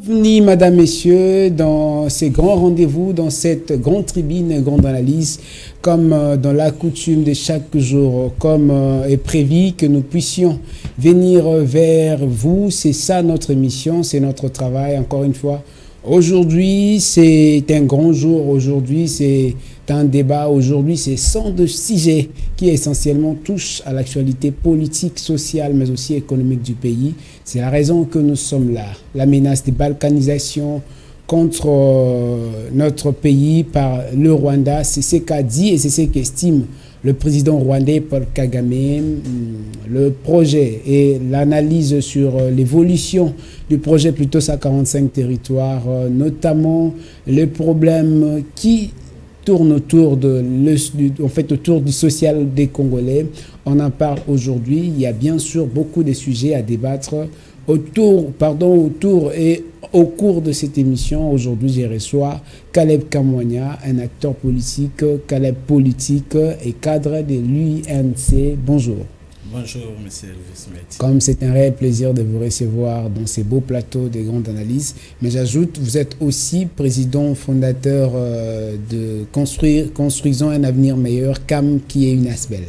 Bienvenue, Madame, Messieurs, dans ces grands rendez-vous, dans cette grande tribune, grande analyse, comme dans la coutume de chaque jour, comme est prévu que nous puissions venir vers vous. C'est ça notre mission, c'est notre travail, encore une fois. Aujourd'hui, c'est un grand jour. Aujourd'hui, c'est un débat. Aujourd'hui, c'est 102 sujets qui essentiellement touchent à l'actualité politique, sociale, mais aussi économique du pays. C'est la raison que nous sommes là. La menace de balkanisation contre notre pays par le Rwanda, c'est ce qu'a dit et c'est ce qu'estime le président rwandais Paul Kagame. Le projet et l'analyse sur l'évolution du projet plutôt à 45 territoires, notamment les problèmes qui tournent autour autour du social des Congolais. On en parle aujourd'hui. Il y a bien sûr beaucoup de sujets à débattre autour et au cours de cette émission. Aujourd'hui, je reçois Caleb Kamwanya, un acteur politique, Caleb politique et cadre de l'UNC. Bonjour. Bonjour, monsieur Elvis Meti. Comme c'est un réel plaisir de vous recevoir dans ces beaux plateaux de grandes analyses. Mais j'ajoute, vous êtes aussi président fondateur de Construisons un avenir meilleur, CAM, qui est une ASBEL.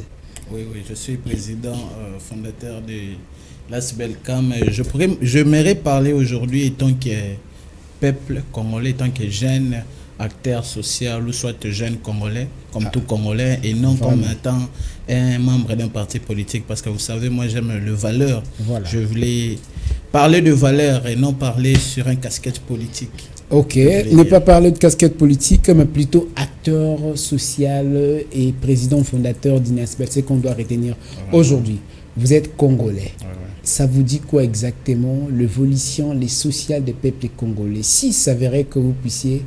Oui, je suis président fondateur de l'ASBEL CAM. J'aimerais parler aujourd'hui, étant que peuple congolais, étant que jeune acteur social ou soit jeune congolais, comme tout congolais, et non comme étant un membre d'un parti politique, parce que vous savez, moi j'aime le valeur. Voilà. Je voulais parler de valeur et non parler sur un casquette politique. Ok, ne pas parler de casquette politique, mais plutôt acteur social et président fondateur d'INASBEL, c'est qu'on doit retenir aujourd'hui. Vous êtes congolais. Ça vous dit quoi exactement, l'évolution, les sociales des peuples congolais? Si ça s'avérait que vous puissiez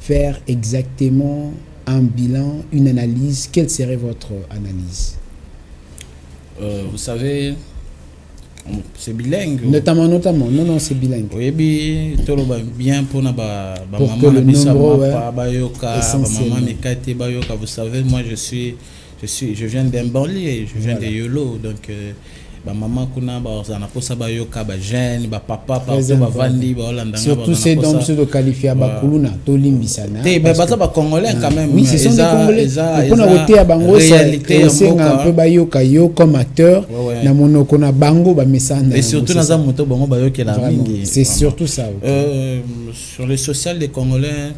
faire exactement un bilan, une analyse, quelle serait votre analyse? Vous savez, c'est bilingue. Notamment, non, c'est bilingue. Oui, bien pour que le nombre vous savez, moi je viens d'un banlieue, je viens de Yolo, donc maman kuna bazana posa bayoka ba jeune ba papa partout ba vandi ba hollanda surtout ces dons de qualifier ba kuluna to limbisana baza ba congolais quand même. Oui, ce sont des congolais. On a voté à bango réalité un peu bayoka yo comme acteur na monoko na bango ba mesana et surtout na za moto bango bayoka la mingi. C'est surtout ça. Sur le social des congolais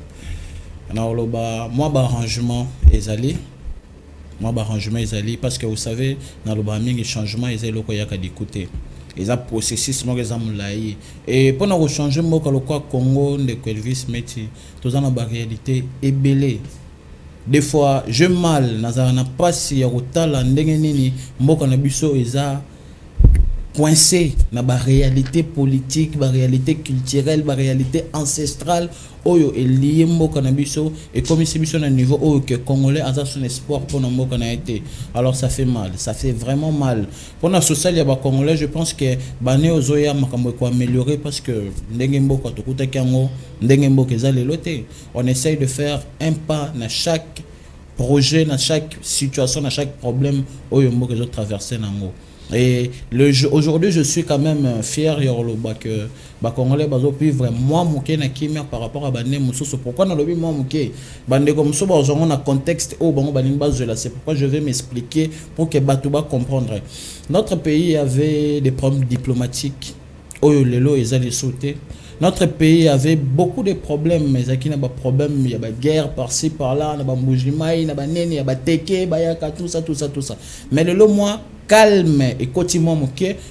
na oloba moi ba arrangement ezali. Moi, arrangement est parce que vous savez, dans le mingi changement, ils ont d'écouter. Ils ont processus, et pendant le changement, le Congo, de Elvis Meti, tout ça, la réalité est belée. Des fois, je mal, n'a pas si y a autant la ndengeni, mboka na biso eza coincé dans la réalité politique, la réalité culturelle, la réalité ancestrale. Oyo est lié mboka na biso et comme ici biso na niveau oyo que congolais a son espoir pour na mboka na été. Alors ça fait mal, ça fait vraiment mal. Pour la social ya ba congolais, je pense que bané ozoya makambo ko améliorer parce que ndenge mboka to kutaki yango ndenge mboka ezali loté. On essaye de faire un pas dans chaque projet, dans chaque situation, dans chaque problème oyo mboka zo traverser nango. Et aujourd'hui, je suis quand même fier que les Congolais vivre moi na kimia par rapport à Bande Moussoso. Pourquoi dans le moi mouké Bande comme ça, on a contexte au bango c'est pourquoi je vais m'expliquer pour que Batouba comprendre. Notre pays avait des problèmes diplomatiques. Oyo lelo ezali sauté. Notre pays avait beaucoup de problèmes, mais il y a des problèmes, il y a des guerres par-ci, par-là, il y a des moujimaï, il y a des nènes, il y a des teke, tout ça. Mais le mois calme et quotidiennement,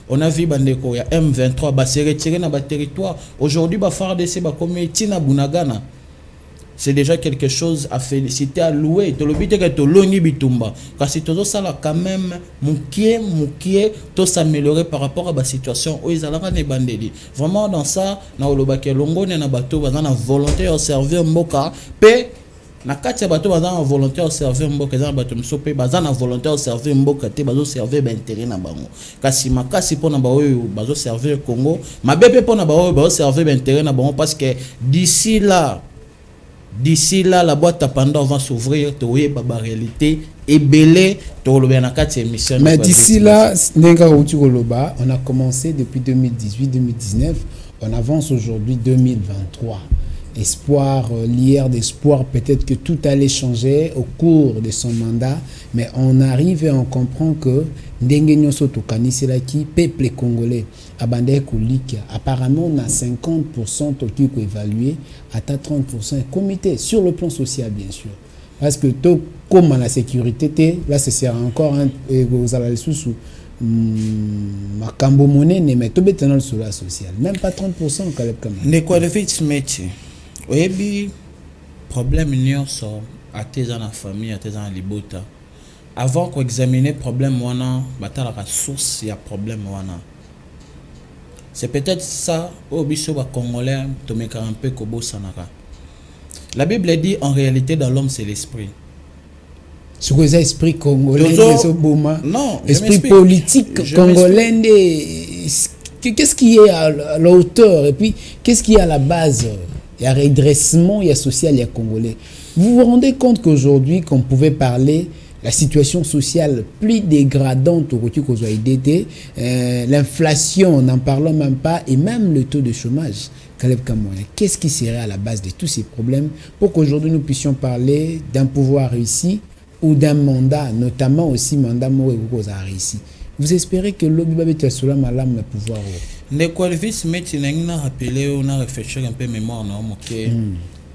on a vu bandeko, il y a M23, s'est retiré dans le territoire. Aujourd'hui, FARDC, comme Tina Bunagana. C'est déjà quelque chose à féliciter, à louer. To le bité que to longi bitumba. Car si tout ça là quand même moukié, tout s'améliorer par rapport à la situation où ils allaient les bandeli. Vraiment dans ça, na olobake longo na bateau bazana volonté au servir mboka pe na katia bateau bazana volonté au servir mboka bazana bateau msope bazana volonté au servir mboka te bazo servir ba intérêt na bango. Kasi makasi pona ba oyo bazo servir Congo, mabebe pona ba oyo bazo servir ba intérêt na bango parce que d'ici là, la boîte à Pandore va s'ouvrir, tu vois, la réalité est belée, mais d'ici là, on a commencé depuis 2018-2019, On avance aujourd'hui 2023. Espoir, l'hier d'espoir, peut-être que tout allait changer au cours de son mandat, mais on arrive et on comprend que Ndengenyo Soto Kaniselaki, peuple congolais, Abandé Koulik, apparemment on a 50% qui est évalué, à 30% comité, sur le plan social bien sûr. Parce que tout comme la sécurité, là ce sera encore un sous ma cambo monnaie, mais tout bétonal sur la sociale, même pas 30% Caleb Kamara. Ne quoi de fait métier? Oui, problème union sort à tes dans la famille, à tes dans libota. Avant qu'on examine problème wana, batala la source il y a problème wana. C'est peut-être ça au biso ba congolais to meka un peu kobo sanaka. La Bible dit en réalité dans l'homme c'est l'esprit. Sur les esprits congolais, non, esprit politique congolais, qu'est-ce qui est à la hauteur et puis qu'est-ce qui est à la base? Il y a redressement, il y a social, il y a congolais. Vous vous rendez compte qu'aujourd'hui, qu'on pouvait parler la situation sociale plus dégradante au côté qu'on a été, l'inflation, n'en parlons même pas, et même le taux de chômage. Caleb Kamara, qu'est-ce qui serait à la base de tous ces problèmes pour qu'aujourd'hui nous puissions parler d'un pouvoir réussi ou d'un mandat, notamment aussi mandat qu'on a réussi? Vous espérez que l'Obi Sola Malam le pouvoir? Ne qualifies mais tu n'as rappelé, on a réfléchi un peu mémoire, non, ok,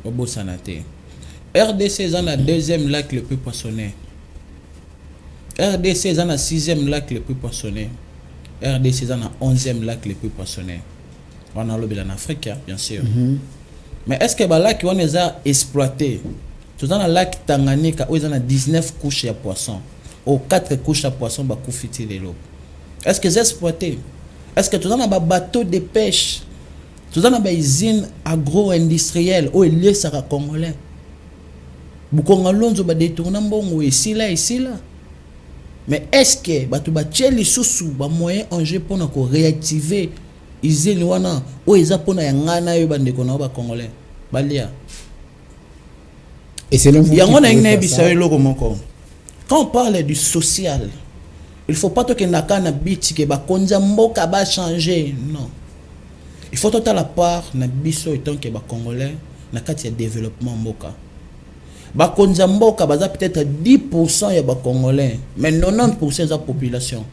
au beau sanaté. RDC est la deuxième lac le plus poissonné. RDC est la sixième lac le plus poissonné. RDC est la 11e lac le plus poissonné. On a l'objet en Afrique, bien sûr. Mais est-ce que le lac on les a exploité? Tout dans le lac Tanganyika, où il y a 19 couches de poissons. Ou 4 couches de poissons, bah koufiti de l'eau. Est-ce que c'est exploité? Est-ce que tout dans le bateau de pêche, tout dans les usines agro-industrielles, où il y a ça congolais? Beaucoup de gens ont détourné ici là. Mais est-ce que tu as les sous moyens en jeu pour réactiver les usines où ils ont pour les congolais? Et c'est le quand on parle du social, il ne faut pas que nakana biti que bakonza mboka ba changer, non. Il faut tout à la part na biso étant que ba congolais na kati ya développement mboka. Bakonza mboka baza peut-être 10% ya ba congolais, mais 90% de la population.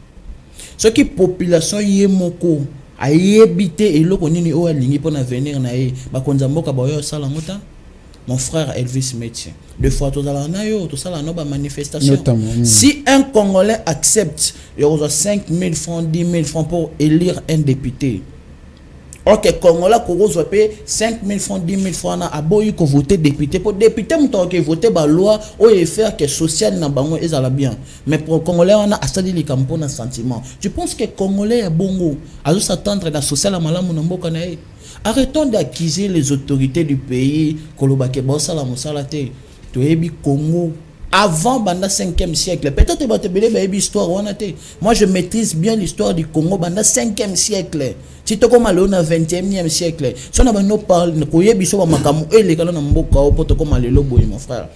Ce qui population yemoko a yebité et loko nini o alingi pour venir na e bakonza mboka ba yo sala ngota. Mon frère Elvis Métier. Deux fois, tout ça, la manifestation. Si un Congolais accepte, il y aura 5 000 francs, 10 000 francs pour élire un député. Ok, Congolais, qui paye 5 000 francs, 10 000 francs, à boy que voter député. Pour député, on voter la loi, ou faire que social n'a pas bien. Mais pour Congolais, on a assadi les campons un sentiment. Je pense que Congolais est bon. À s'attendre à la social à malam ou arrêtons d'accuser les autorités du pays. Congo avant le 5e siècle. Peut-être que histoire. Moi je maîtrise bien l'histoire du Congo pendant le 5e siècle. Si tu comme au 20e siècle, si on a nos parle, mon frère.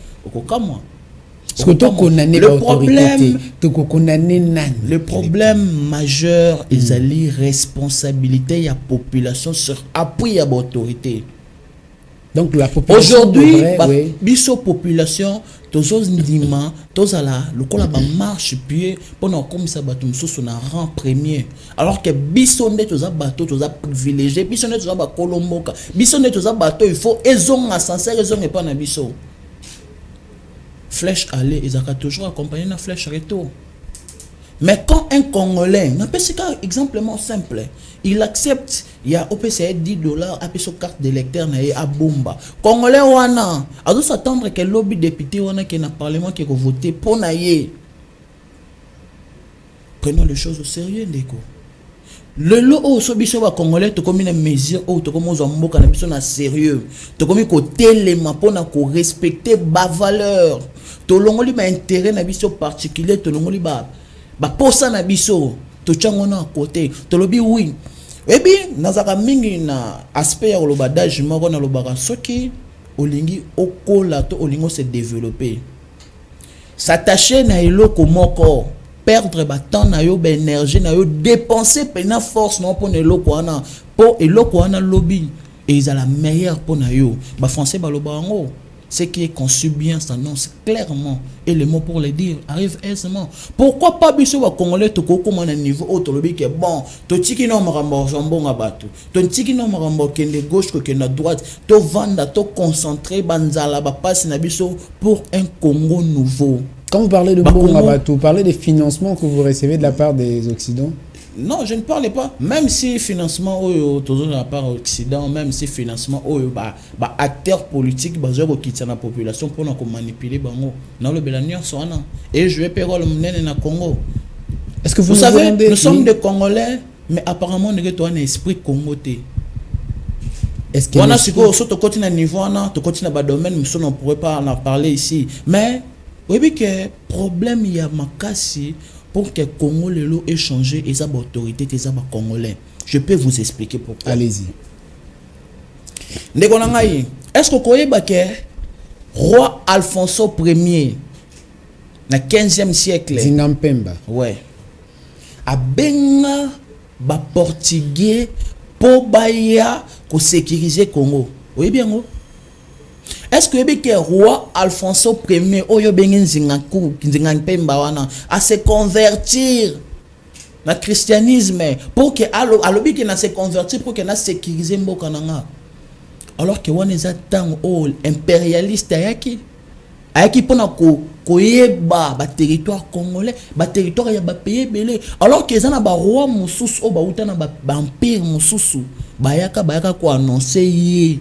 Le problème majeur est l'irresponsabilité de la population sur appui à l'autorité. Donc la population aujourd'hui, la population, tous le marche pied pendant comme ça sur un rang premier. Alors que bisonné tous bateau tous privilégié, bisonné tous kolomboka, bisonné tous bateau il faut raison à sincère raison et pas na biso. Flèche aller, ils ont toujours accompagné la flèche retour. Mais quand un Congolais, c'est un exemple simple, il accepte, il y a OPCA $10, après sa carte d'électeur, il y a bomba. Congolais, on doit s'attendre que le lobby député qui est dans le Parlement qui va voter pour naïe. Prenons les choses au sérieux, Ndeko. Le lot au sobiso congolais, tu comme une mesure où tu commences à mboka na biso na sérieux. Tu comme côté les mapona ko respecter ba valeur. Tu longoli ba intérêt na biso particulier, tu longoli ba posa na biso. Tu changona à côté. Tu lobi oui. Et bien, nazaka mingi na aspect ya lobadage moko na lobaka soki olingi okola to olingo se développer. S'attacher na eloko moko. perdre ba temps na yo ba énergie na yo dépenser pena force non pour eloko wana pour eloko wana lobby et ils ont la meilleure pour na yo ba français ba loba ngo ce qui est conçu bien s'annonce clairement et les mots pour le dire arrivent aisément. Pourquoi pas biso ba congolais to ko comme un niveau autre lobby que bon to tiki no marambo jambon abatu to tiki no marambo kende gauche ko kende droite to vanda to concentrer banzala ba passe na biso pour un Congo nouveau. Quand vous parlez de bon abatou, vous parlez des financements que vous recevez de la part des Occidentaux? Non, je ne parlais pas. Même si financement de la part de l'Occident, même si financement acteurs politiques basés sur la population pour nous manipuler bango. Dans le Bélanien, et je vais payer le monnaie dans le Congo. Est-ce que vous savez, nous sommes des Congolais, mais apparemment nous avons un esprit congolais. Est-ce que on a ce que surtout côté niveau, on côté dans domaine, mais on ne pourrait pas en parler ici. Mais oui que problème il y a makasi. Pour que Congo lelo ait changé et sa autorité des Congolais. Je peux vous expliquer pourquoi. Allez-y. Est-ce que vous connaissez que roi Alfonso Ier, dans le 15e siècle, Zingampemba, ouais, a benga ba portugais pour baya ko sécuriser Congo. Oui bien go. Est-ce que le roi Alfonso Ier a se convertir dans le christianisme pour que se convertir pour que sécuriser Mbokananga? Alors que on est tant impérialiste ayaki pona ko yeba ba territoire congolais ba territoire ya ba pays belé alors que ezana ba roi mususu o ba utana ba empire mususu bayaka ko annoncer yé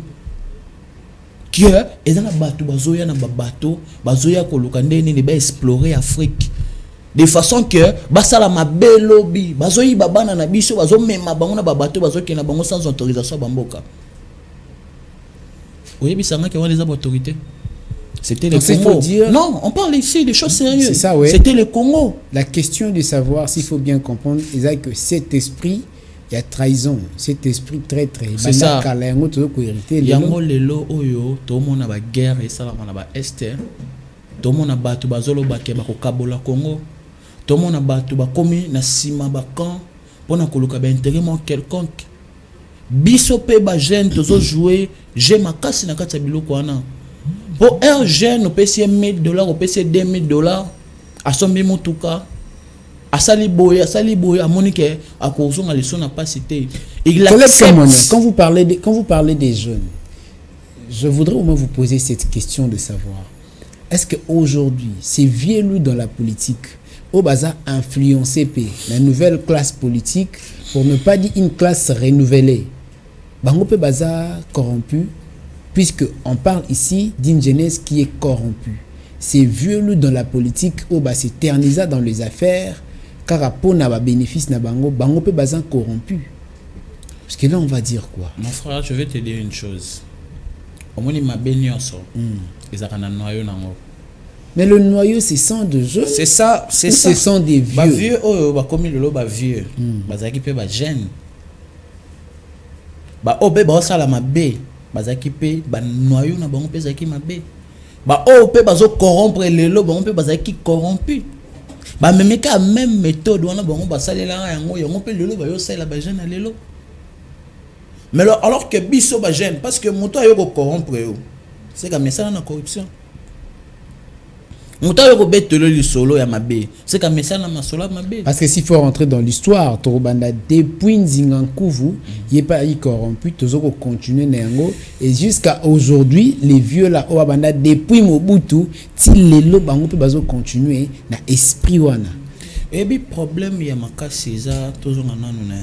que ils ont battu bazoya na bateau bazoya koluka ndeni ne ba explorer Afrique de façon que basala mabelobi bazoyi babana na biso bazo mema bango na bateau bazoki na bango sans autorisation bamboka. Oui bisanga que on les autorités. C'était le Congo. Dire... Non, on parle ici des choses sérieuses. C'est ça, oui. C'était le Congo. La question de savoir s'il faut bien comprendre que cet esprit, il y a trahison, cet esprit très c'est ça. Yango lelo oyo to mona ba guerre et ça la ba est to mona batu bazolo bake ba ko kabola Congo to mona batu ba komi na sima ba camp pona koluka ba intérêt quelconque biso pe ba jeune tozo jouer je makasi na kati biloko wana pour un jeune au PC $1000 au PC $2000 à son mutuka Asali boye à Monique à cause de la n'a pas cité. Quand vous parlez des jeunes, je voudrais au moins vous poser cette question de savoir est-ce qu'aujourd'hui ces vieux loups dans la politique au bazar influencé la nouvelle classe politique pour ne pas dire une classe renouvelée bango pe bazar corrompu puisque on parle ici d'une jeunesse qui est corrompue. Ces vieux loups dans la politique au bas s'éternisa dans les affaires car pour na bénéfice na bango pe bazan corrompu. Parce que là on va dire quoi? Mon frère, je vais te dire une chose. Au moins ma bénioso. Ils ont un noyau nango. Mais le noyau c'est sang de jeunes. C'est ça, c'est ça. Ce sont des vieux. Ba vieux oh ba comme le lo ba vieux. Bazaki pe ba jeune. Ba obe ba sala mabe. Bazaki pe ba noyau na bango pe zaki mabe. Ba o pe bazo corrompre le lo bango pe bazaki corrompu. Bah même la même méthode on a bon bah ça les là on peut le ba yo ça la jeune à l'élo mais alors que biso ba jeune parce que moto ayo ko corrompre c'est comme ça na corruption moto ayo ko betelo li solo ya mabe c'est comme ça na masolo mabe parce que s'il faut rentrer dans l'histoire Torobanda depuis Nzingankuvu il est pas corrompu toujours continuer nango et jusqu'à aujourd'hui les vieux là au banda depuis Mobutu ti lelo bango pe bazo continuer na esprit wana et bi problème ya makasi za toujours na nanu na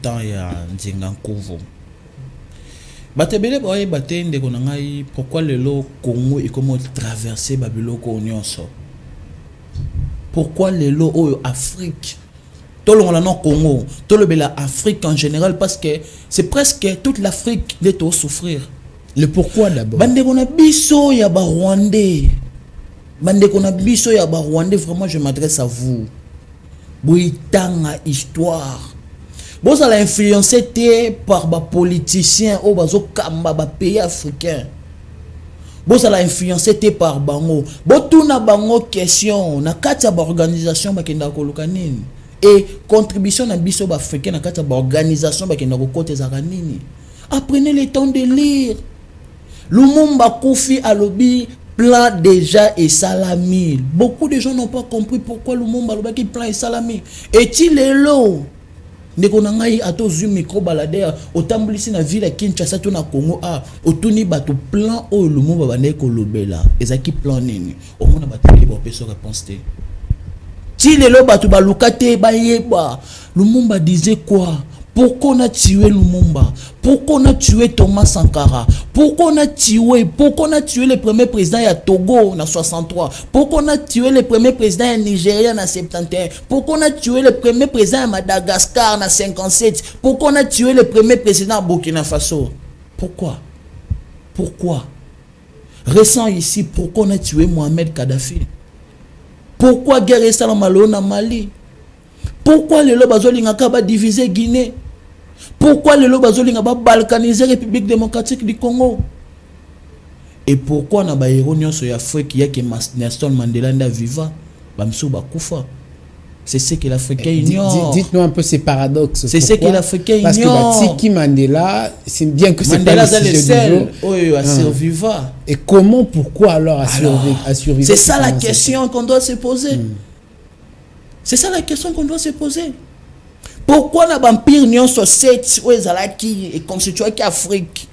temps ya Nzingankuvu batebele boye batende ko ngai pourquoi lelo Congo et comment traverser babiloko nyonso pourquoi lelo o Afrique tout le monde Congo tout le bela Afrique en général parce que c'est presque toute l'Afrique de tout souffrir. Le pourquoi d'abord bande kona biso ya ba Rwandais bande kona biso ya ba Rwandais vraiment je m'adresse à vous boitanga histoire. Vous allez influencer par les politiciens ou les pays africains. Vous allez influencer par bango. Botuna bango question. Na kati ya organisation bakenda koluka nini. Et contribution na biso ba africain na kati ya organisation bakenda kokote za nini. Apprenez le temps de lire. Lumumba Kofi alobi plan déjà et salami. Beaucoup de gens n'ont pas compris pourquoi Lumumba alobi plan et salami. Est-il là? Ndeko nangai ato zoom micro balader otambulisi na ville ya Kinshasa to na Congo otuni bato plan o Lumumba bande ko lobela ezaki plan nini omona bato li ba peso réponse te ti lelo bato baluka te bayeba Lumumba disait quoi. Pourquoi on a tué Lumumba? Pourquoi on a tué Thomas Sankara? Pourquoi on a tué le premier président à Togo en 63? Pourquoi on a tué le premier président à Nigeria en 71? Pourquoi on a tué le premier président à Madagascar en 57? Pourquoi on a tué le premier président à Burkina Faso? Pourquoi? Récent ici, pourquoi on a tué Mohamed Kadhafi? Pourquoi guerre Salam Malone en Mali? Pourquoi les Lobazolinga va diviser Guinée? Pourquoi les Lobazolinga va balkaniser la République démocratique du Congo? Et pourquoi na ba héros sur Afrique y a que Nelson Mandela nda viva bamsou bakufa? C'est ce que l'Africain ignore. Dites-nous un peu ces paradoxes. C'est ce que l'Africain ignore. Parce que Tiki Mandela, c'est bien que c'est Mandela pas le sujet du jour. Oui, a survécu. Et comment, pourquoi alors a survécu? C'est ça la question qu'on doit se poser. C'est ça la question qu'on doit se poser. Pourquoi la vampire n'y a sur 7 où ils allaient qui est constitué qu'Afrique?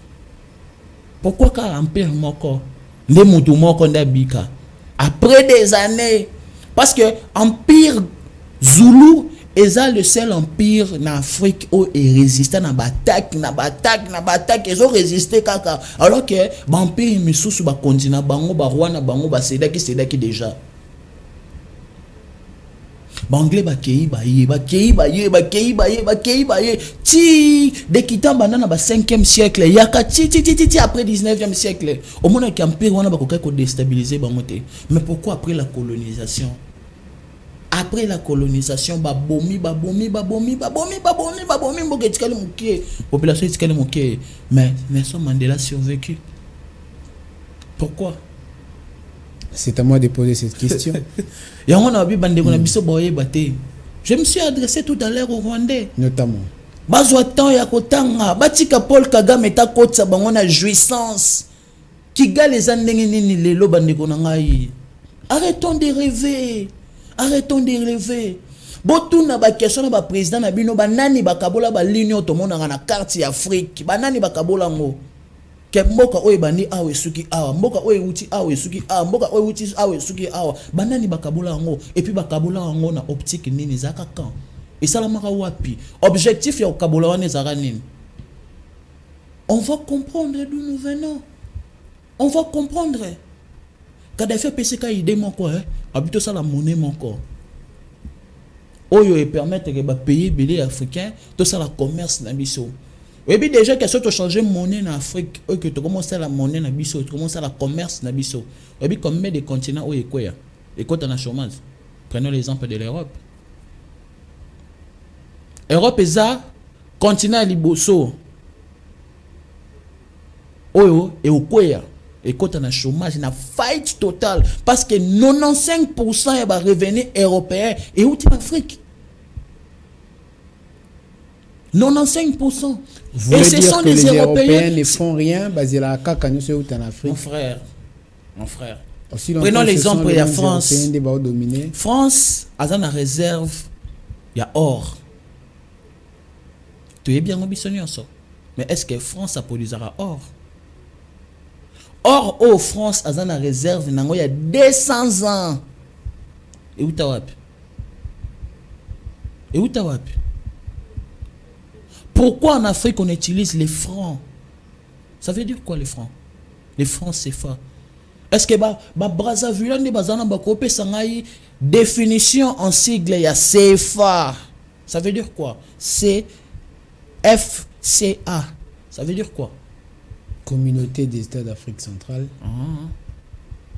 Pourquoi qu'un empire moko? Les moutons moko d'Abika. Après des années, parce que empire Zulu est le seul empire en Afrique où ils résistent à bataille, ils ont résisté kaka. Alors que l'empire Missou sur le continent, bango, barwana, bango, c'est qui déjà. Banglais bakei baye ti de kita banana ba 5e siècle yaka ti après 19e siècle au monde qui empire on a bakoka ko déstabiliser bangote. Mais pourquoi après la colonisation babomi mboketikali mukie population etikali mukie mais Nelson Mandela survécu. Pourquoi? C'est à moi de poser cette question. Je me suis adressé tout à l'heure au Rwandais. Notamment. Paul Kagame est à côté de jouissance. Arrêtons de rêver. Botou na ba question na ba président na bino banani bakabola ba l'union to mona na carte Afrique. Banani bakabola ngo. Que mboka oye bani awe suki awa mboka oye uti awe suki awa mboka oye uti awe suki awa banani bakabola ngo et puis bakabola ngo na optique nini zaka kan et ça la maka wapi objectif ya kabola wane zaka nini. On va comprendre d'où nous venons, on va comprendre. Kadhafi PCK idée mon quoi habito ça la monnaie mon corps oyo et permettre que ba pays belé africain tout ça la commerce na biso. Et puis déjà que tu changer monnaie en Afrique, que tu commences à la monnaie na biso, tu commences à la commerce na biso. Et puis combien de continents où est quoi? Et quand on a chômage. Prenons l'exemple de l'Europe. Europe est ça, continent liboso. Oyo et au quoi? Et quand on a chômage, on a faillite totale parce que 95% est revenu européen et où en Afrique. 95%. Vous et ce sont les Européens ne font rien, basé la CAC en Afrique. Mon frère. Prenons l'exemple de la France. France, à la réserve, il y a or. Tu es bien ambitionné ça. Mais est-ce que France a produit or? Or, au France, à la réserve, il y a 200 ans. Et où t'as Pourquoi en Afrique on utilise les francs? Ça veut dire quoi les francs? Les francs CFA. Est-ce que Brazzaville ne bazana bakope sangai définition en sigle ya CFA? Ça veut dire quoi? CFCA. Ça veut dire quoi? Communauté des États d'Afrique centrale.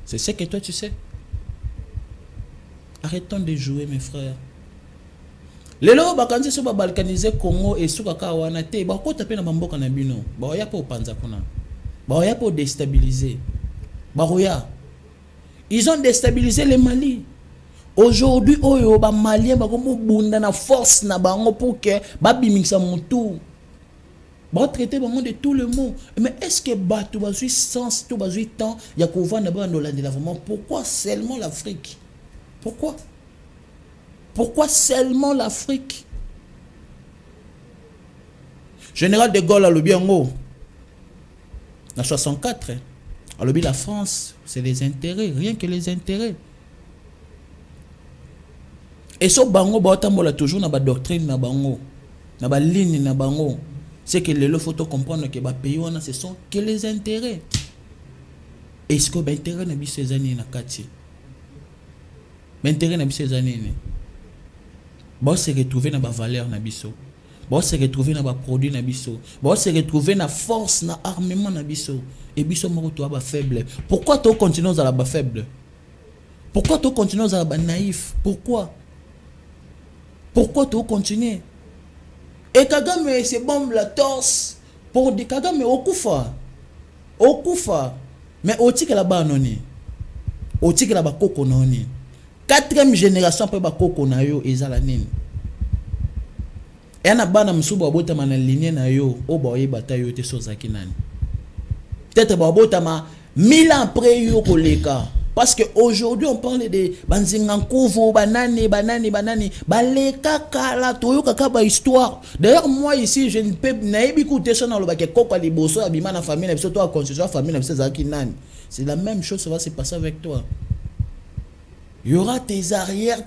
C'est ce que toi tu sais. Arrêtons de jouer mes frères. Les lois bakanzi so ba balkaniser Congo et sous kaka wana te ba ko tapé na bamboka na bino ba ya po panza kuna ba ya po déstabiliser Baroya. Ils ont déstabilisé le Mali. Aujourd'hui, oyo ba Malien ba komo bunda na force na bango pour que ba bimikisa mutu. Ba traiter bango de tout le monde. Mais est-ce que bato bazui sens tout bazui temps ya ko vendre ba ndolanda vraiment pourquoi seulement l'Afrique? Pourquoi? Pourquoi seulement l'Afrique? Général de Gaulle a le bien en 64. A le la France, c'est les intérêts, rien que les intérêts. Et ce bango batambola toujours na ba doctrine na bango, na ba ligne na bango. C'est que le faut comprendre que ba pays wana ce sont que les intérêts. Est-ce que ba intérêt na biso ezani na kati? Ba intérêt na biso ezani ni. Ba se retrouver na ba valeur na biso. Ba se retrouver na ba produit na biso. Ba se retrouver na force na armement na biso. Et biso moko to ba faible. Pourquoi tu continues à la ba faible? Pourquoi tu continues à la ba naïf? Pourquoi? Pourquoi tu continues? Et Kagame se bombe la torse pour dire Kagame okufa. Okufa. Mais oti que là-bas noni. Oti que là-bas koko noni. 4e génération pe ba koko na yo ezala nini. Et na bana msuba bota mana lignée na yo o ba yebata yo te sozaki nani. Peut-être ba bota ma 1000 ans après yo koleka. Parce que aujourd'hui on parle de banzingankovo banani baleka kala toyo kaka ba histoire. D'ailleurs moi ici je ne peux naïbi écouter ça dans le baké koko liboso abima na famille na biso toi construction famille na biso zaki nani. C'est la même chose ça va se passer avec toi. Il y aura tes arrières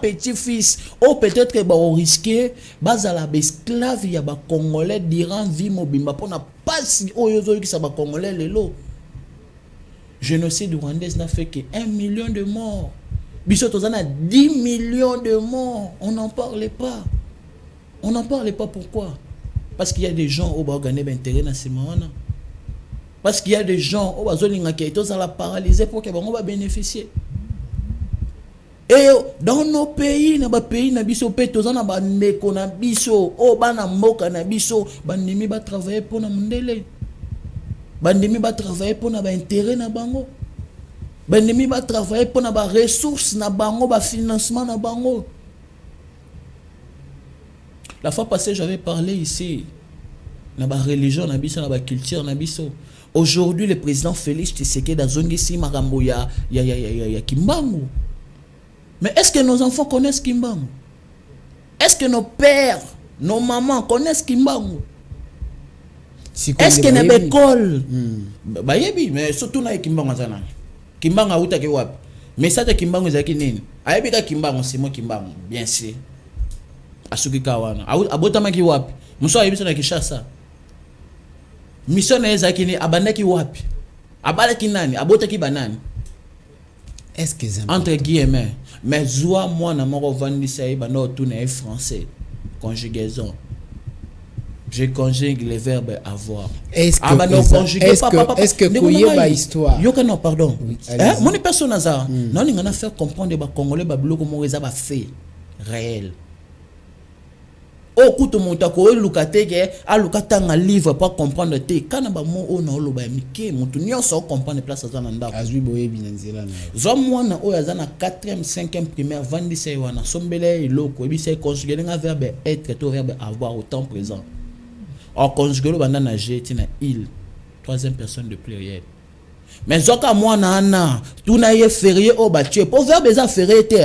petits-fils. Oh peut-être que bah on risquer bazala esclave ya ba congolais durant vie mobimba pour na pas si oyozo qui ça ba congolais lelo. Génocide rwandaise n'a fait que 1 million de morts. Bissotozana a 10 millions de morts. On n'en parlait pas. On n'en parlait pas pourquoi? Parce qu'il y a des gens au Bagane d'intérêt dans ces moments-là. Parce qu'il y a des gens au Bazolinga qui sont la paralysé pour qu'on va bénéficier. Et dans nos pays, na ba pays na biso pe tozana ba ndeko na biso, o bana mboka na biso, bandimi ba travailler pour na mundele. Bandemi va travailler pour na ba intérêt na bango. Bandemi va travailler pour na ba ressources na bango, ba financement na bango. La fois passée, j'avais parlé ici na ba religion na biso na ba culture na biso. Aujourd'hui, le président Félix Tshisekedi a zongi si marambo ya Kimbangu. Mais est-ce que nos enfants connaissent Kimbangu? Est-ce que nos pères, nos mamans connaissent Kimbangu? Est-ce qu'il y a une école? Bayebi, mais surtout na Kimbangu zana. Kimbangu auta ke wapi? Mais ça de Kimbangu zaki nini? Ayebi ka Kimbangu c'est moi Kimbangu, bien sûr. Asuki kawana. Abota maki wapi? Muso ayebi na Kishasa. Mission na zaki ni abandaki wapi? Abalaki nani? Abota ki banani? Est-ce que entre guillemets, mais zoa moi na moko vandisa yeba no tout na français. Conjugaison. Je conjugue le verbe avoir. Est-ce que Koyeba histoire? Yoka non, pardon. Oui, mon personne ça. Non, il a fait comprendre ba Congolais ba bloc comment ils ont fait réel. Au coup de mon tako lukate ke a lukata un livre pour comprendre te kana ba mo o na loba mike mutu nyonso comprendre place za na ndako. Azwi boye binanzela na. Zo mwana o ya za na 4e 5e primaire vandisa wana sombele iloko ebisa conjuguer nga verbe être to verbe avoir au temps présent. Or conjuguer le banana jeté na il 3e personne de pluriel. Mais zoka mwana ana tu na ye férié au batue pour verbe za férié te.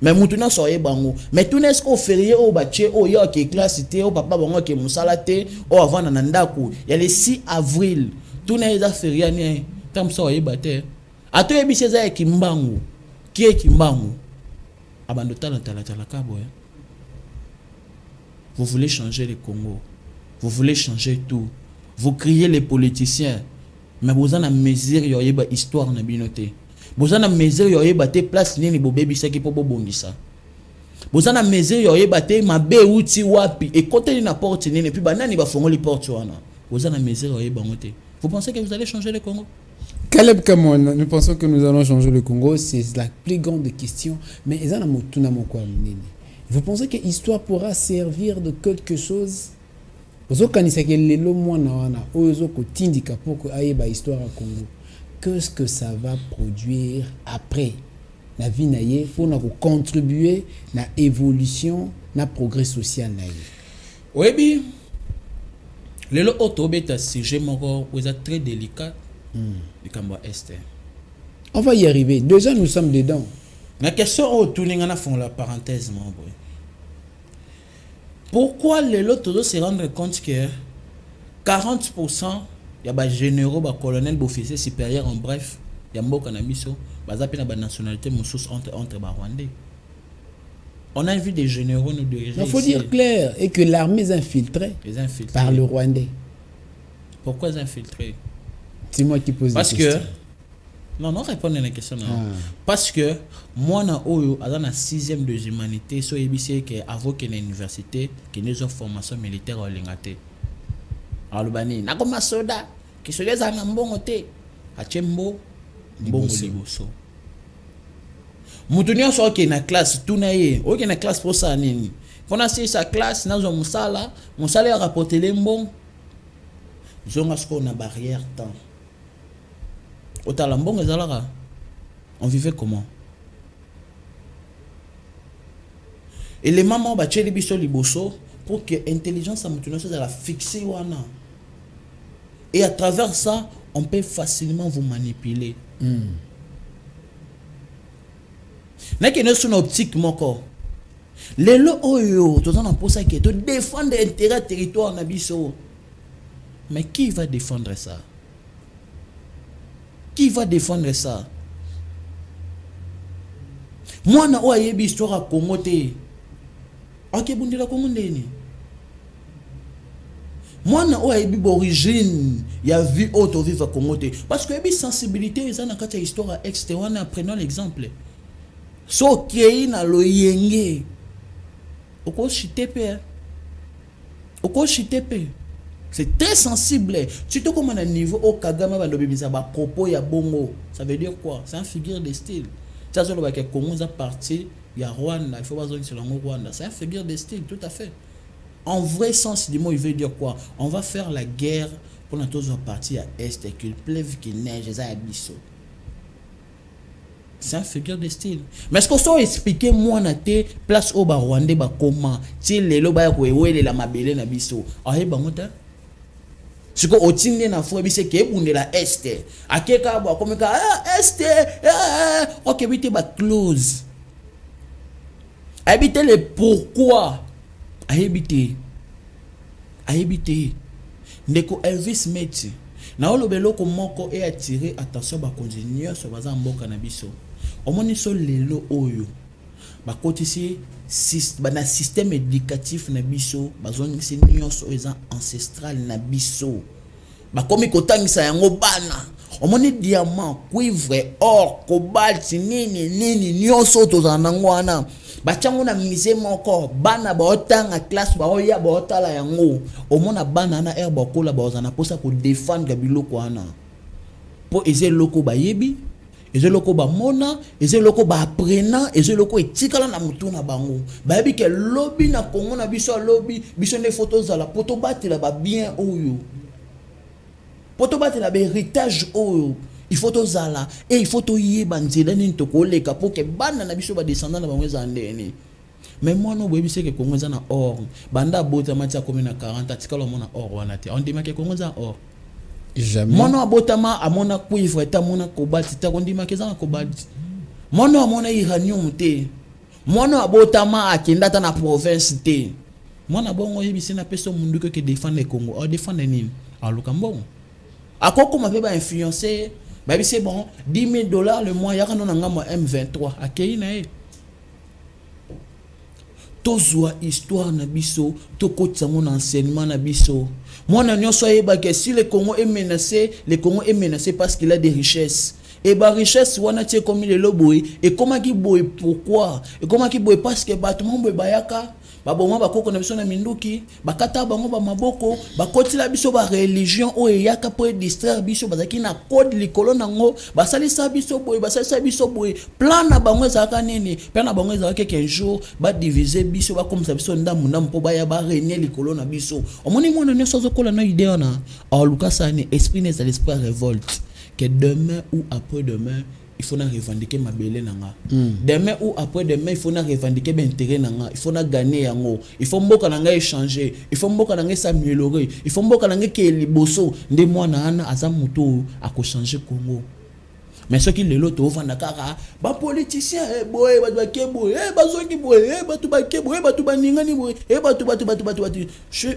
Mais mutuna soye bango mais tu n'est-ce qu'au férié au batue au yo qui classe te au papa bango qui musala te au avant na ndako il y a le 6 avril tu na za férié ni tam soye baté ato ebise za kimbangu qui est kimbangu abando tala kabo. Vous voulez changer le Congo, vous voulez changer tout, vous criez les politiciens, mais vous en avez mesure yoye ba histoire na binoté. Vous en avez mesure yoye ba te place nini bo baby saki po bondisa. Vous en avez mesure yoye ba te mabe uti wapi et côté na porte nini puis banani ba fongoli porte wana. Vous en avez mesure yoye ba ngote. Vous pensez que vous allez changer le Congo? Caleb Kamon, nous pensons que nous allons changer le Congo, c'est la plus grande question, mais vous pensez que l'histoire pourra servir de quelque chose? ozokanisa ke lelo mwana wana ozo ko tindika pour que ayeba histoire à Congo. Qu'est-ce que ça va produire après la vie na ye pour na contribuer na évolution na progrès social na ye. Oui bi lelo otobeta sujet moko oza très délicat du Kamba Est. On va y arriver. Déjà nous sommes dedans. La question au tourning en fond la parenthèse mon boy. Pourquoi les lotos se rendre compte que 40% il y a des généraux, des colonels, des officiers supérieurs, en bref, il y a des cannabis, des nationalités entre Rwandais. On a vu des généraux nous diriger. Il faut dire clair et que l'armée est infiltrée par le Rwandais. Pourquoi ils infiltrés? C'est moi qui pose la question. Parce que non, répondez à la question. Parce que moi, dans la 6e de l'humanité, so ebisi que avant que l'université, que nous avons formation militaire en lingate. Alors bani, na comme soda, qui se les a ngambongo te, achembo, bongo liboso. Mutunyo so ke na classe tout na ye, o ke na classe pour ça nini. Pendant sa classe, na zo musala a rapporté les mbong. Zonga sko na barrière temps. On vivait comment? Et les mamans battent les biso liboso pour que l'intelligence à mutuelle soit la fixer wana. Et à travers ça, on peut facilement vous manipuler. N'est que nous sommes optique moko. Les lots oyo, tous en pour ça qui te défendre l'intérêt territoire na biso. Mais qui va défendre ça? Qui va défendre ça? Moi, na oyebi histoire à Congo te. Ok, bundi la Congo ndeni. Moi, na oyebi origine, il y a vie autre vivre à Congo te. Parce que yebi sensibilité, ça na kata histoire à externe. Prenons l'exemple. So kei na loyenge. Oko chitepe. Oko chitepe. C'est très sensible. Surtout comme on a un niveau au Kagame va l'obéir à propos ya bongo. Ça veut dire quoi? C'est un figure de style. Ça veut dire que Congo a parti, il y a Rwanda, il faut pas dire que c'est le Rwanda. C'est un figure de style, tout à fait. En vrai sens du mot, il veut dire quoi? On va faire la guerre pour nous tous partir à Est, qu'il pleuve, qu'il neige, ça abysso. C'est un figure de style. Mais est-ce qu'on peut expliquer moi na te place au Rwandais ba comment? Si les loba ko ewele la mabele na biso. Ah ba mota? Ce que otinde na fo bise ke bunde la Est. Akeka ba comme ka Est OK bité ba close. Habiter le pourquoi? Habiter. Ndeko Elvis Meti. Na olobelo ko moko e attirer attention ba continuer so baza mboka na biso. Omoni so lelo oyo. Ba kotisi na système éducatif na biso, bazoni se nyonso eza ancestral na biso. Ba komi kotangisa yango bana. Omoni diamant, cuivre, or, cobalt, nini nyonso tozanango wana. Ba chango na mise moko bana ba otanga classe ba oya ba otala yango. Omona bana na air ba kola ba ozana posa ko défendre biloko wana. Po eze loko ba yebi. Eze loko ba mona, eze loko ba apprenant, eze loko etikala na mutu na bango. Ba yebi ke lobby na Congo na biso lobby, biso ne photos za la poto batela ba bien oyo. Poto batela ba héritage oyo. Il faut to zala et il faut to yeba nzela ni tokoleka pour que bana na biso ba descendant na bango za ndeni. Mais moi no boyebi se ke Congo za na or. Banda bota matia comme na 40 atikala mona or wana te. On dit que Congo za or. Jamais. Mono abotama amona cuivre ta mona cobalt ta kondima ke za cobalt. Mono amona uranium te. Mono abotama akenda ta na province te. Mona bongo yebisi na peso mundu ke défendre le Congo. O défendre nini? Aluka mbongo. Akoko ma ba influencer, ba c'est bon, $10,000 le mois yaka non ngamo M23 akei na e. Tozwa histoire na biso, tokotsa mon enseignement na biso. Moi na nyonso yeba que si le Congo est menacé parce qu'il a des richesses. Et bah richesse wana tie comme le loboy et comment qui boy pourquoi? Et comment qui boy parce que bâtiment boy bayaka babongo bakoko na biso na minduki bakata bango ba maboko bakotila biso ba religion o eyaka po distraire biso bazaki na code likolo nango basalisa biso boye plan na bango ezaka nini pe na bango ezaka qu'un jour ba diviser biso ba comme ça biso ndamu mpo ba ya ba régner likolo na biso omoni mwana ne sozo kola na idée ona a Lucas ni esprit n'est l'esprit révolte que demain ou après demain il faut revendiquer ma belle nanga. Demain ou après demain il faut revendiquer ben intérêt nanga. Il faut gagner yango. Il faut mboka nanga échanger. Il faut mboka nanga s'améliorer. Il faut mboka nanga ke liboso nde mwana ana azamuto a ko changer Congo. Mais ce qui le lot au vanda kara ba politicien boy ba ke boy ba zongi boy ba tu ba ke boy ba tu ba ningani boy ba tu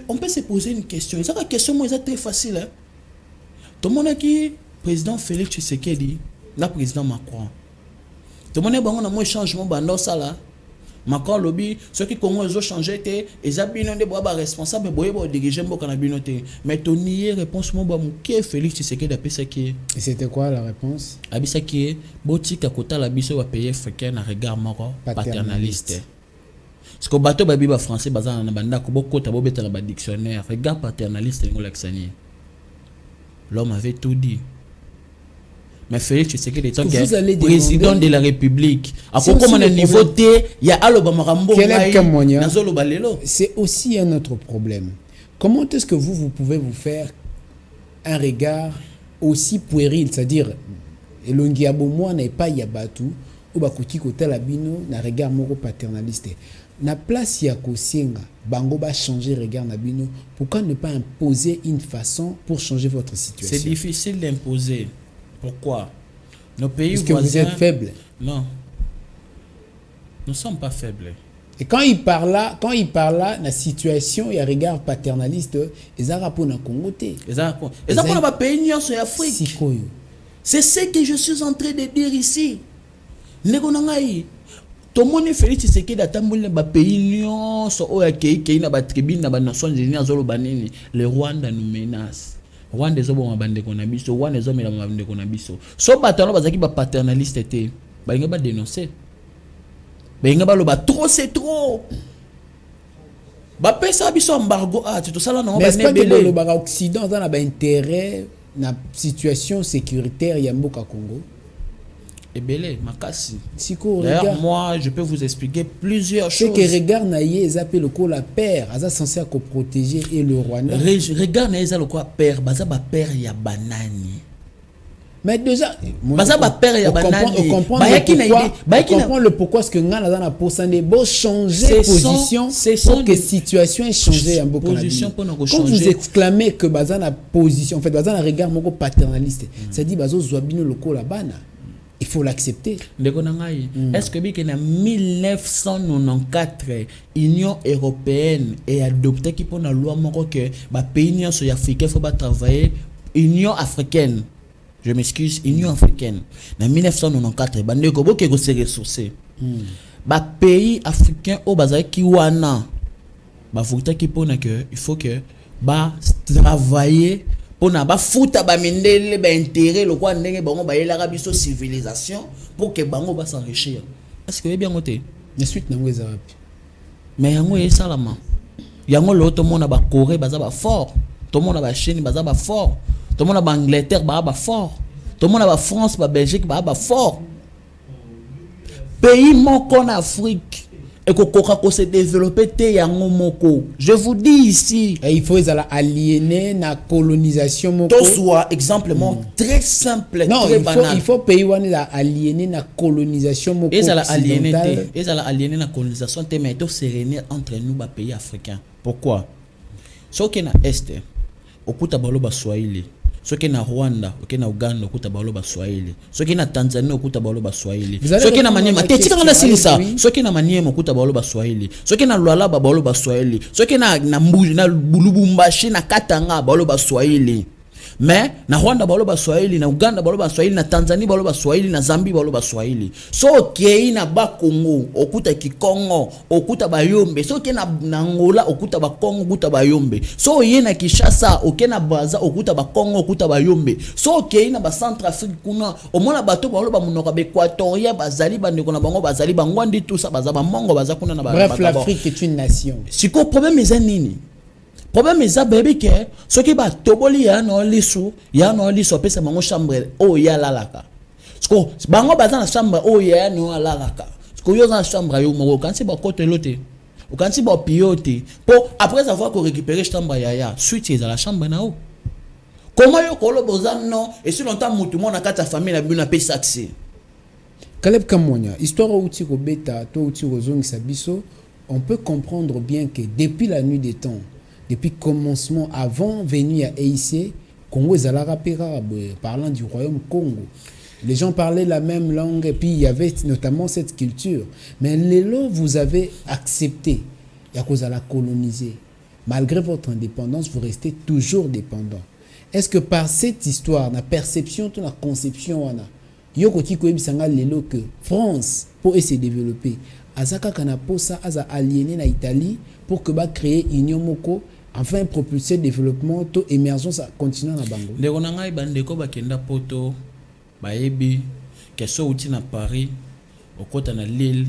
on peut se poser une question. Et ça la question moi c'est très facile hein. Tout le monde qui président Félix Tshisekedi la président Macron. Tout le monde est bon, on a moins changement dans ça là. Macron lobby, ceux qui Congo ils ont changé, ils ont bien des bois responsables, mais ils diriger beaucoup na binoté. Mais ton nier réponse moi bon qui Félix Tshisekedi d'après ça qui. Et c'était quoi la réponse? Abisa qui est botique à côté la biso va payer africain na regard moko paternaliste. Parce que bateau babi ba français bazana na banda ko boko ta bobeta na dictionnaire regard paternaliste ngo l'accent. L'homme avait tout dit. Mais Félix Tshisekedi est président de la République. À quoi comme on a niveau T, il y a Aloba Marambo. C'est aussi un autre problème. Comment est-ce que vous pouvez vous faire un regard aussi puéril, c'est-à-dire elongi abomo na pas yabatu ou bakuti kota labino na regard moko paternaliste. Na place ya kosenga bango ba changer regard na bino, pourquoi ne pas imposer une façon pour changer votre situation? C'est difficile d'imposer. Pourquoi? Nos pays voisins... Est-ce que vous êtes faibles? Non. Nous ne sommes pas faibles. Et quand il parle là, la situation, il y a un regard paternaliste, ils ont rapport dans le Congo. Ils ont rapport dans pays en Afrique. C'est ce que je suis en train de dire ici. Tout le monde est Félix Tshisekedi d'attendre les pays nyonso o ya kei na ba tribune na ba Nations Unies azolo banini. Le Rwanda nous menace. Rwanda ezo bon bande ko na biso, Rwanda ezo mela bande ko na biso. So batalo bazaki ba paternaliste te, ba nga ba dénoncer. Ba nga ba lo ba trop c'est trop. Ba pesa biso embargo tout ça là non ba nebele lo ba Occident dans ba intérêt na situation sécuritaire ya mboka Congo. Ebele makasi. D'ailleurs moi je peux vous expliquer plusieurs choses. C'est que regard naïe ils appellent le quoi la père, asa censé protéger et le Rwanda. Regard naïe ça le quoi père, baza ba père ya banani. Mais déjà baza ba père ya banani. On comprend le pourquoi ce que ngana dans la pourcentage beau changer position pour que situation ait changé en beaucoup position pour nous changer. Quand vous exclamez que baza na position en fait baza na regard moko paternaliste, ça dit bazo zwabino le quoi la bana. Il faut l'accepter. Est-ce que en 1994, l'Union européenne a adopté qui pour la loi que les pays africains faut travailler Union africaine. Je m'excuse, Union africaine. En 1994, les pays africains au bazar qui wana, il faut que travailler pour na ba futa ba mindele ba intérêt le quoi ndenge bango ba yela biso civilisation pour que bango ba s'enrichir. Est-ce que bien ngoté la suite na ngwe zapi mais yango e salama yango lo to mona ba Corée baza ba fort to mona ba Chine baza ba fort to mona ba Angleterre ba fort to mona ba France ba Belgique ba fort pays moko en Afrique et qu'on se développer te yango moko. Je vous dis ici. Et il faut aliéner la colonisation moko. Tout soit exemplement très simple, non, très banal. Il faut payer la aliéner la colonisation moko. Et ça la aliéner la colonisation te mais tout séréner entre nous ba pays africains. Pourquoi? Ce qui na est au kuta balo ba Swahili. Ce qui na Rwanda, ce qui na Uganda, au kuta balo ba Swahili. Ce qui na Tanzanie, au kuta balo ba Swahili. Ce qui na Maniema, te tika na silisa. Ce qui na Maniema, au kuta balo ba Swahili. Ce qui na Lualaba balo ba Swahili. Ce qui na Mbuji na Lubumbashi na Katanga balo ba Swahili. mais na Rwanda baloba Swahili, na Uganda baloba Swahili, na Tanzanie baloba Swahili, na Zambie baloba Swahili. So okei na ba Congo okuta Kikongo, okuta Bayombe. So okei na Angola okuta ba Congo, okuta Bayombe. So oye na Kinshasa okei na Brazza okuta ba Congo, okuta Bayombe. So okei na ba Centrafrique kuna omona bato baloba munoko ba Équatorien bazali bandeko na bango bazali bangwandi tout ça bazaba mongo bazakuna na ba. Bref, l'Afrique est une nation. Si ko problème est nini? Problème est baby que ce qui va toboli ya no lisu pesa mango chambre o ya lalaka. Sko bango baza na chambre o ya no lalaka. Sko yo na chambre yo mo kan si ba côté loté. O kan si ba piyote. Pour après avoir qu'on récupérer chambre ya suite à la chambre na o. Comment yo kolo bozan non et si longtemps mutu mo na kata famille na bina pesa accès. Caleb Kamonya, histoire où tu beta, toi où tu rozong sabiso, on peut comprendre bien que depuis la nuit des temps, depuis le commencement, avant venue à EIC, Congo est à la parlant du royaume Congo. Les gens parlaient la même langue et puis il y avait notamment cette culture. Mais les lots, vous avez accepté, il y a cause à la coloniser. Malgré votre indépendance, vous restez toujours dépendant. Est-ce que par cette histoire, la perception, la conception, Yoko Tiko Ebisanga Lelo que France, pour essayer de développer, Azaka Kanaposa, Aza aliéné na Italie pour que va créer Union Moko, enfin propulser le développement, to émergence continent na Bango. Les Ronangai Bandeko Bakenda Poto, Baebi, Kesso Outi na Paris, au côté na Lille,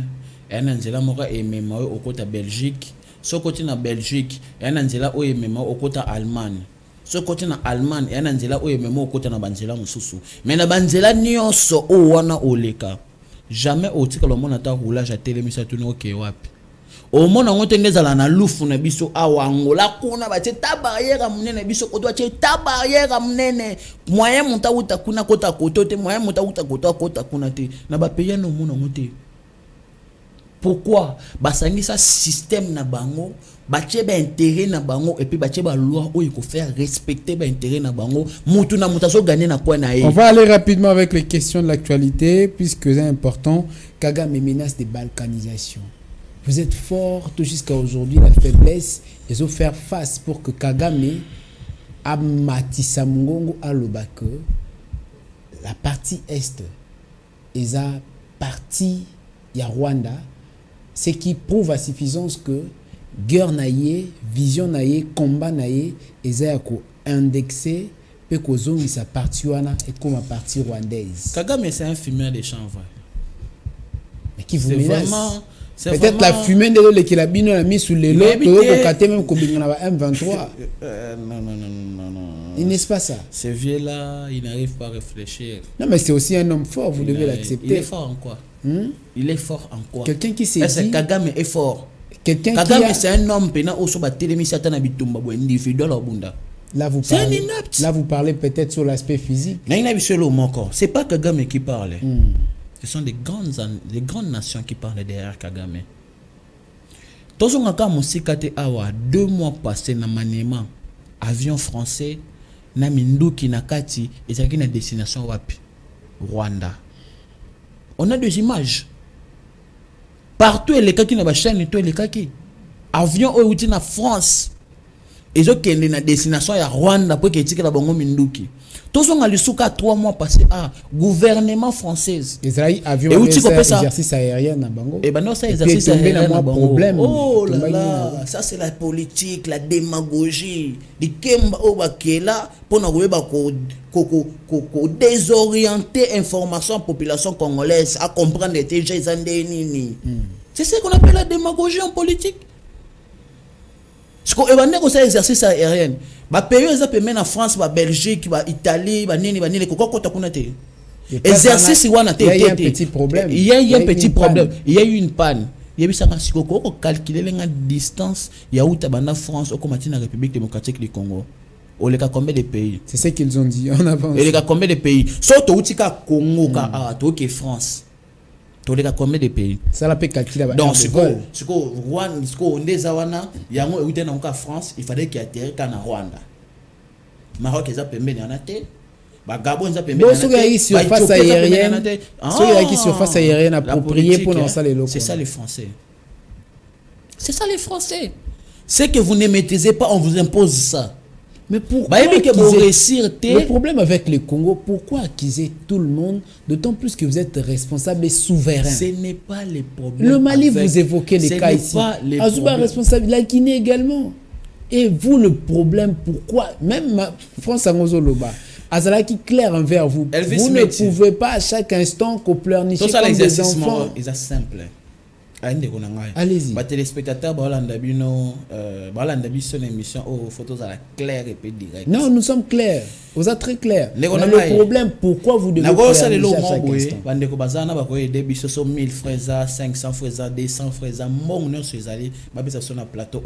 et Nanzela Mora et Mema au côté Belgique, so côté na Belgique, et Nanzela ou Mema au côté Allemagne. Ce côté na Allemagne et Nanzela ou Mema au côté na Banzela Mususu. Mais na Banzela nyonso o wana oleka. Jamais au tika le monde ata roulage à télémisa tourner au kewapi. Au monde on tendeza la na lufu na biso awa Angola kuna ba ta barrière munene biso ko doit ta barrière munene moyen monta uta kuna kota kotote moyen monta uta kota kuna te na ba payer no monde ngote. Pourquoi basangisa système na bango bache ba intérêt na bango et puis bache ba loi où il faut faire respecter ba intérêt na bango mutu na mutaso gagner na quoi na. On va aller rapidement avec les questions de l'actualité puisque c'est important. Kagame menace de balkanisation. Vous êtes fort jusqu'à aujourd'hui la faiblesse et faut faire face pour que Kagame amatissa Mungongo alobake la partie est et la partie ya Rwanda, ce qui prouve à suffisance que guerre naïe, vision naïe, combat naïe, et ça indexé, peut que sa partie wana et comme la partie rwandaise. Kagame c'est un fumeur de chanvre. Mais qui vous menace? Peut-être la fumée de l'eau qui la bine a mis sous les lots, peut-être même qu'on a M23. Non. Il n'est pas ça. Ce vieux-là, il n'arrive pas à réfléchir. Non, mais c'est aussi un homme fort, vous devez l'accepter. Il est fort en quoi? Il est fort en quoi? Quelqu'un qui s'est dit... Kagame est fort. Kagame c'est un homme pena au soba télémisata na bitumba bo individuel obunda. Là vous parlez peut-être sur l'aspect physique. C'est pas Kagame qui parle. Ce sont des grandes nations qui parlent derrière Kagame. Tozongaka musikate awa 2 mois passés na Maniema avion français na Minduki na kati ezaki na destination wapi? Rwanda. On a des images. Partout les kaki na ba chaîne to les kaki. Avion au na France. Ils ont kende na destination ya Rwanda pour que tika la bango Minduki. Tous on a le souka 3 mois passés gouvernement française. Israël avion exercice aérien na bango. Et ben non ça exercice aérien na bango. Problème. Oh là là, ça c'est la politique, la démagogie. Di kemba obakela pour na ba ko désorienter information population congolaise à comprendre les TG nini. C'est ce qu'on appelle la démagogie en politique. Ce qu'on évoque c'est exercice aérien. Ba pays ils en France, ba Belgique, ba Italie, ba nini koko kota kuna te. Exercice wana te. Il y a un petit problème. Il y a un petit problème. Il y a eu une panne. Il y a eu ça quand on calculer la distance il y a où tabana France au comité de la République démocratique du Congo. On les a combien de pays? C'est ce qu'ils ont dit en avance. Et les a combien de pays? Surtout où tika Congo ka to ke France. To les a combien de pays? Ça la peut calculer. Donc ce que Rwanda, ce que on est zawana, yango où était dans France, il fallait qu'il atterrisse en Rwanda. Maroc ils a permis d'en attendre. Gabon ils a permis d'en attendre. Surface aérienne. Ceux qui surface aérienne appropriée pour lancer les locaux. C'est ça les Français. C'est ça les Français. Ce que vous ne maîtrisez pas, on vous impose ça. Mais pourquoi le problème avec le Congo, pourquoi accuser tout le monde, d'autant plus que vous êtes responsable et souverain? Ce n'est pas les problèmes. Le Mali, vous évoquez les cas ici. Azouba responsable, la Guinée également. Et vous, le problème, pourquoi? Même France Angozoloba, Azala qui claire envers vous. Vous ne pouvez pas à chaque instant qu'on pleurniche comme des enfants. C'est simple. Allez-y. Les téléspectateurs, son émission aux photos claires et direct. Non, nous sommes clairs. Vous êtes très clairs. Mais le problème, pourquoi vous devez pleurnicher à chaque instant? 1000 frères, 500 frères, 200 frères, mon nom sur les alliés, sur le plateau.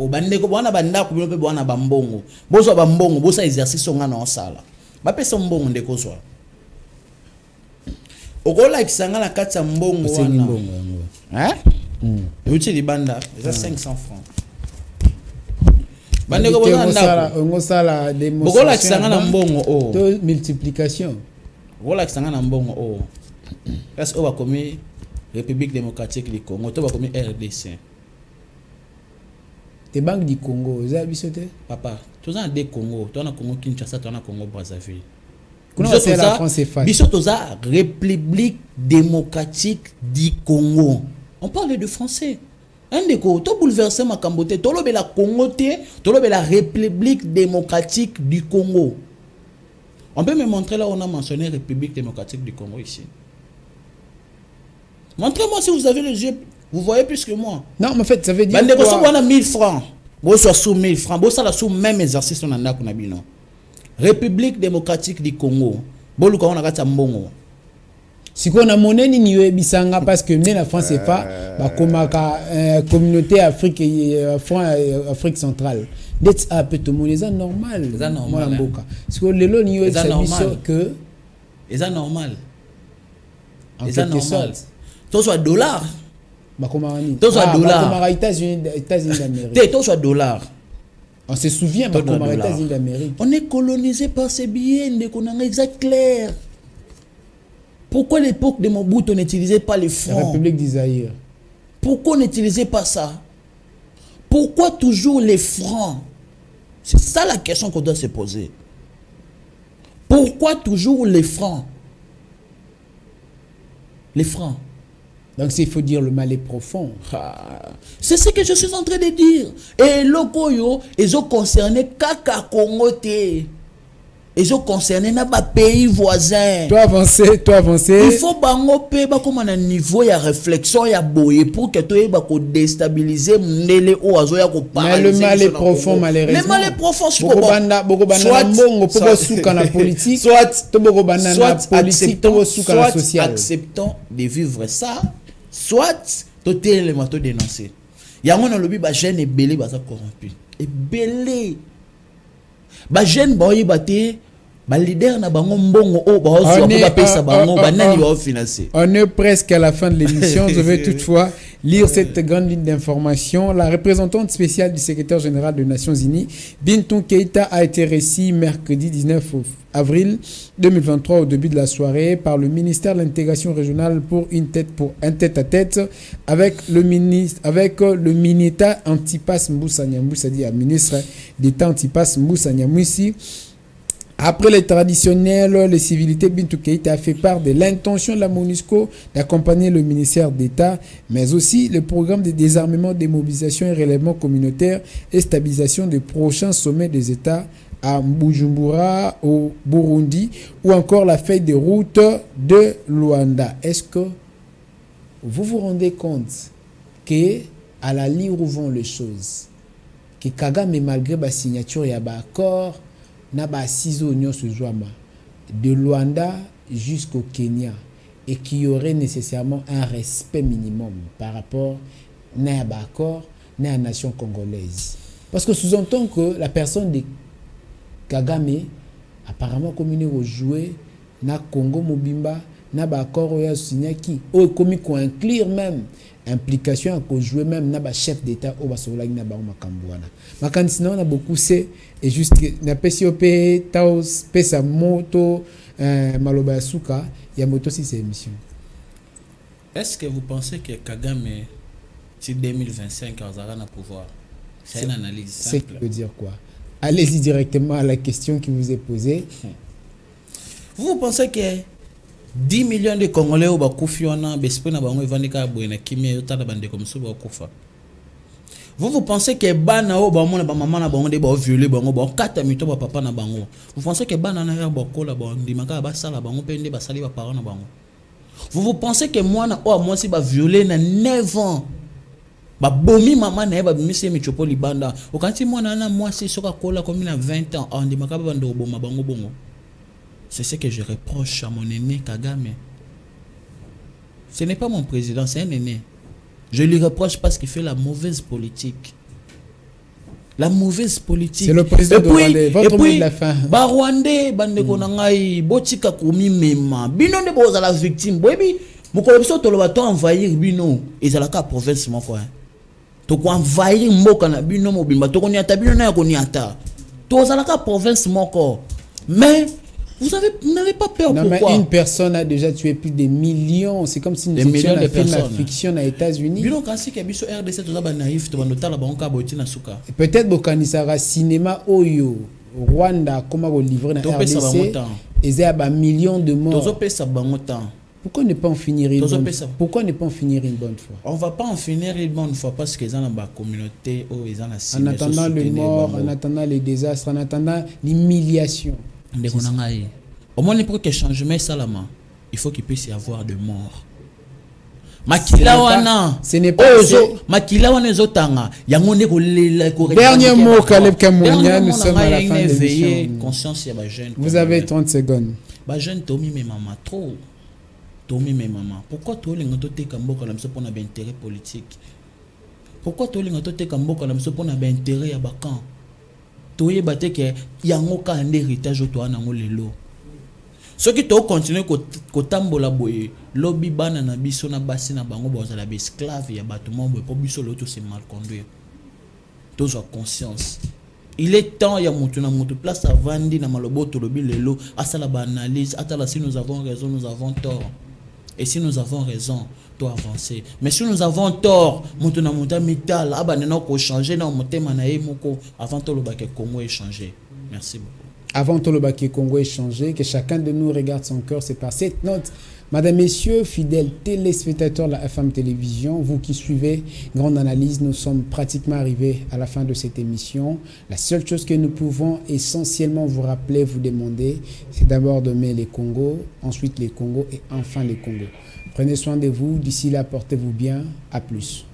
Exercice en salle. Son bon de quoi. Ogola kisanga na kati ya mbongo wana. Hein? Uti libanda, ça 500 francs. Bande ko bozanda ko. On sala démonstration. Ogola kisanga na mbongo o. De multiplication. Ogola kisanga na mbongo o. Est-ce qu'on va comme République démocratique du Congo, to va comme RDC. Te banque du Congo, vous avez bisoté? Papa, tous en des Congo, toi na Congo Kinshasa, toi na Congo Brazzaville. C'est la France est faite. Bisotoza République démocratique du Congo. On parle de français. Un déco, tout bouleversé ma cambote, tout le la Congo, tout le la République démocratique du Congo. On peut me montrer là où on a mentionné République démocratique du Congo ici. Montrez-moi si vous avez les yeux, vous voyez plus que moi. Non, mais en fait, ça veut dire quoi? On a 1000 francs. Vous soit sous 1000 francs. Vous ça sous même exercice on a kunabino. République démocratique du Congo. Bolu ko on a kata mbongo. Si on a monnaie ni niwe bisanga parce que la France est pas ba komaka communauté Afrique Afrique centrale. D'être un peu tout monde c'est normal. C'est normal. Parce que le lot niwe c'est que c'est normal. C'est normal. Tout soit dollar. Ba komani. Tout soit dollar. Ba États-Unis d'Amérique. Tout soit dollar. On se souvient, bah, comme aux États-Unis d'Amérique. On est colonisé par ces billets, on a exact clair. Pourquoi à l'époque de Mobutu on n'utilisait pas les francs? La République d'Isaïe. Pourquoi on n'utilisait pas ça? Pourquoi toujours les francs? C'est ça la question qu'on doit se poser. Pourquoi toujours les francs? Les francs. Donc il faut dire le mal est profond. C'est ce que je suis en train de dire. Et le Koyo, ils ont concerné Kaka Congo. Ils ont concerné nos pays voisins. Toi avancer. Il faut bangoper comme un niveau de réflexion ya boye pour que tu aies déstabiliser mnele ou azo ya ko parler. Mais le mal est profond malheureusement. Le mal est profond soit acceptons de vivre ça, soit toté le mato dénoncer. Yango na lobi ba jeune et belé ba corrompu. Et belé ba jeune boy baté ba leader na bango mbongo o ba ozo ba pesa bango ba nani ba financer. On est presque à la fin de l'émission. Je vais toutefois lire cette grande ligne d'information. La représentante spéciale du secrétaire général des Nations Unies, Bintou Keïta, a été reçue mercredi 19 avril 2023 au début de la soirée par le ministère de l'intégration régionale pour un tête-à-tête avec le ministre Antipas Mboussa Nyambou, c'est-à-dire ministre d'État Antipas Mboussa Nyambou ici. Après les traditionnels, les civilités, Bintou Keïta a fait part de l'intention de la MONUSCO d'accompagner le ministère d'État, mais aussi le programme de désarmement, démobilisation et relèvement communautaire et stabilisation des prochains sommets des États à Bujumbura, au Burundi, ou encore la feuille de route de Luanda. Est-ce que vous vous rendez compte que, à la ligne où vont les choses, que Kagame, malgré la signature, il y a un accord, de Luanda jusqu'au Kenya, et qu'il y aurait nécessairement un respect minimum par rapport à un accord, à la nation congolaise. Parce que sous-entend que la personne de Kagame, apparemment, comme il est joué, na Congo Mobimba, na accord ou signaki, ou comme il inclure même implication à jouer même na chef d'état au basolagi na ba makambwana. Makanisi na beaucoup c'est et juste na PCOP taos pesa moto maloba suka ya moto si c'est émission. Est-ce que vous pensez que Kagame si 2025 aura na pouvoir? C'est une analyse simple. C'est veut dire quoi? Allez-y directement à la question qui vous est posée. Vous pensez que 10 millions de Congolais au Bakufiona, Bespena Bango Evanika Bouena Kimi Yotana Bande comme ça Bakufa. Vous pensez que Bana o Bamona Bamama na Bango de Ba violé Bango Ba 4 mito ba papa na Bango. Vous pensez que Bana na ya Bakola Ba Ndimaka ba sala Bango pende ba sali ba parents na Bango. Vous pensez que moi na o moi si ba violé na 9 ans. Ba bomi maman na ba bimisi Metropole Banda. Okanti moi na moi si soka kola comme il a 20 ans on Ndimaka ba ndo boma Bango bongo. C'est ce que je reproche à mon aîné Kagame. Ce n'est pas mon président, c'est un aîné. Je lui reproche parce qu'il fait la mauvaise politique. La mauvaise politique. C'est le président de Rwanda. Votre mot de la fin. Rwandais, bande konangai, botika komi mema. Bino ne boza la victime. Boyebi, mukolobiso toloba to envahir bino. Ezalaka province moko. To ko envahir mboka na bino mobimba. To koniata bino na koniata. To zalaka province moko. Mais vous n'avez pas peur. Non, pourquoi? Mais une personne a déjà tué plus de millions. C'est comme si nous étions à faire la fiction aux États-Unis. Peut-être Bokanisara cinéma Oyo Rwanda comment vous livrer dans RDC et il y a millions de morts. Pourquoi ne pas en finir une bonne fois? Pourquoi ne pas en finir une bonne fois? On va pas en finir une bonne fois parce qu'ils ont la communauté ou ils ont la en attendant le mort, en attendant les désastres, en attendant l'humiliation. Au moins pour que changement salama, il faut qu'il puisse y avoir de morts. Makila wana, ce n'est pas makila wana zotanga, yangonde ko lela ko. Dernier mot Caleb Kamounia, nous sommes à la fin de l'émission. Conscience ya ba jeune. Vous avez 30 secondes. Ba jeune Tomi mais maman trop. Tomi mais maman. Pourquoi toi les ngoto te kamboka na mso pona ba intérêt politique? Pourquoi toi les ngoto te kamboka na mso pona ba intérêt ya bakan? Toye bate ke yango ka ande héritage to na ngolelo. Ce qui to continuer ko tambola boye lobby bana na biso na basi na bango boza la esclave ya bato mombo po biso loto c'est mal conduire. Tous ont conscience. Il est temps ya mutu na mutu place à vandi na maloboto lobi lelo asala ba analyse atala si nous avons raison nous avons tort. Et si nous avons raison, doit avancer. Mais si nous avons tort, mutu na muta métal abanena ko changer na motema na ye moko avant to loba ke Congo est changé. Merci beaucoup. Avant tout le baquet Congo échangé, que chacun de nous regarde son cœur, c'est par cette note. Madame, Messieurs, fidèles téléspectateurs de la FM Télévision, vous qui suivez Grande Analyse, nous sommes pratiquement arrivés à la fin de cette émission. La seule chose que nous pouvons essentiellement vous rappeler, vous demander, c'est d'abord d'aimer les Congos, ensuite les Congos et enfin les Congos. Prenez soin de vous, d'ici là, portez-vous bien, à plus.